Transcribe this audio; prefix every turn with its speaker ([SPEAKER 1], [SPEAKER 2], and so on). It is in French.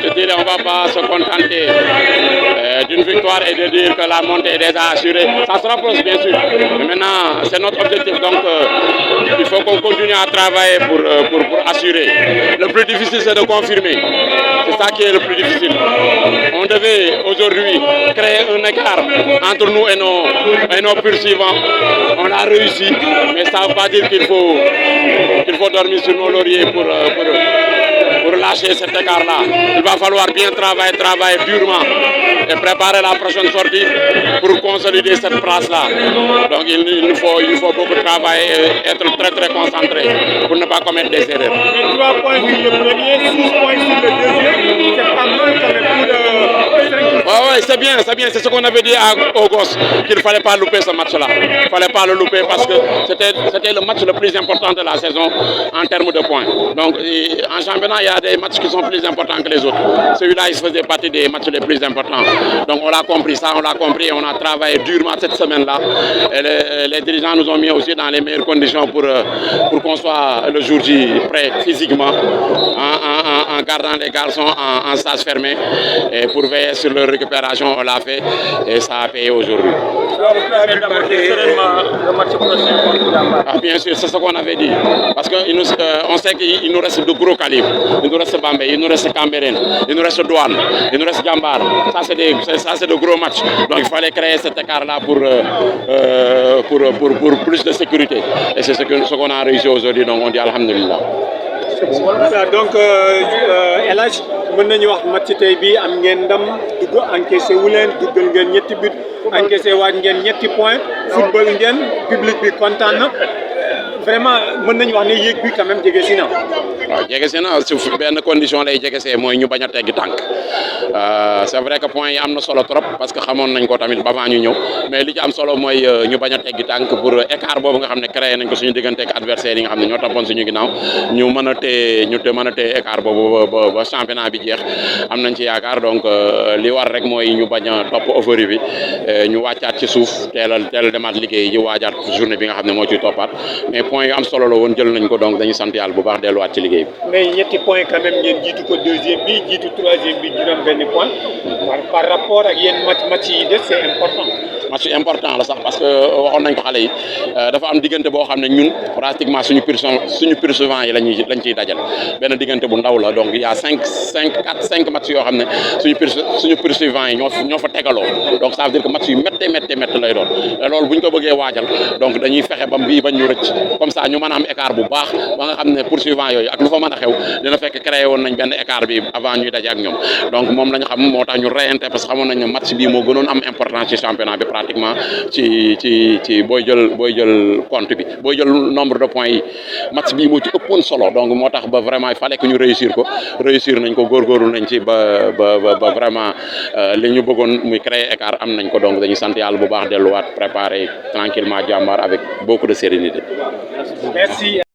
[SPEAKER 1] je dirais, on va pas se contenter d'une victoire et de dire que la montée est déjà assurée. Ça se rapproche bien sûr. Mais maintenant, c'est notre objectif. Donc, il faut qu'on continue à travailler pour assurer. Le plus difficile, c'est de confirmer. C'est ça qui est le plus difficile. On devait aujourd'hui créer un écart entre nous et nos poursuivants. On a réussi, mais ça ne veut pas dire qu'il faut dormir sur nos lauriers pour lâcher cet écart-là. Il va falloir bien travailler durement et préparer la prochaine sortie pour consolider cette place-là. Donc il faut beaucoup travailler et être très concentré pour ne pas commettre des erreurs.
[SPEAKER 2] Mais 3 points sur le premier, 6 points sur le deuxième, c'est pas mal quand même pour le 5.
[SPEAKER 1] Oui, c'est bien, c'est ce qu'on avait dit aux gosses, qu'il ne fallait pas louper ce match-là. Il ne fallait pas le louper parce que c'était le match le plus important de la saison en termes de points. Donc en championnat, il y a des matchs qui sont plus importants que les autres. Celui-là, il faisait partie des matchs les plus importants. Donc on l'a compris ça, on a travaillé durement cette semaine-là. Et les dirigeants nous ont mis aussi dans les meilleures conditions pour qu'on soit le jour J prêt physiquement, en gardant les garçons en stage fermé. Et pour veiller sur leur récupération, on l'a fait et ça a payé aujourd'hui. Bien sûr, c'est ce qu'on avait dit. Parce qu'on sait qu'il nous reste de gros calibres. Il nous reste Bambey, il nous reste Cambérène, il nous reste Douane, il nous reste Djambar. Ça, c'est de gros matchs. Donc il fallait créer cet écart-là pour plus de sécurité. Et c'est ce qu'on a réussi aujourd'hui. Donc on dit Alhamdulillah.
[SPEAKER 2] Donc El Hadj mën nañu wax match tey bi am ngeen ndam dugg encaissé wu leen duggal ngeen ñetti but encaissé waat ngeen ñetti point football ngeen public bi kontaan na vraiment mën nañu wax ne yéeg bi quand même jege si na.
[SPEAKER 1] waaw jege si na su benn condition lay jege see mooy ñu bañ a teggi tànk c'est vrai que point yi am na solo trop parce que xamoon nañ ko tamit avant ñu ñëw mais li ci am solo mooy ñu bañ a teggi tànk pour écart boobu nga xam ne créé nañ ko suñu diggante ak adversaire yi nga xam ne ñoo toppoon suñu ginnaaw ñu mën a téye écart boobu ba championnat bi jeex am nañ ci yaakaar donc li war rek mooy ñu bañ a topp euphorie bi ñu wàccaat ci suuf teel a demaat liggéey ji waajaat journée bi nga xam ne moo ciy toppaat mais point yu am solo la woon jël nañ ko donc dañuy sant yàlla bu baax delluwaat ci liggéey bi.
[SPEAKER 2] mais ñetti point quand même ngeen jiitu ko deuxième bi jiitu troisième bi juróom benn point par rapport ak yéen match yi des c'est important.
[SPEAKER 1] match important la sax parce que waxoon nañ ko xale yi dafa am diggante boo xam ne ñun pratiquement suñu poursuivants yi lañ ciy dajal benn diggante bu ndaw la donc il y a 5 matchs yoo xam ne suñu poursuivants yi ñoo fa tegaloo donc ça veut dire que match yu métti lay doon te loolu bu ñu ko bëggee waajal donc dañuy fexe ba bii bañ ñu rëcc comme ça ñu mën a am écart bu baax ba nga xam ne poursuivants yooyu ak lu fa mën a xew dina fekk créé woon nañ benn écart bi avant ñuy daje ak ñoom donc moom lañ xam moo tax ñu reyante parce que xamoon nañ ne match bii moo gënoon am importance ci championnat bi pratiquement ci booy jël compte bi booy jël nombre de points yi match bii moo ci ëppoon solo donc moo tax ba vraiment il fallait que ñu réussir nañ ko góorgóorlu nañ ci ba vraiment li ñu bëggoon muy créer écart am nañ ko donc dañuy sant yàlla bu baax delluwaat préparer tranquillement Djambar avec beaucoup de sérénité.
[SPEAKER 2] Merci.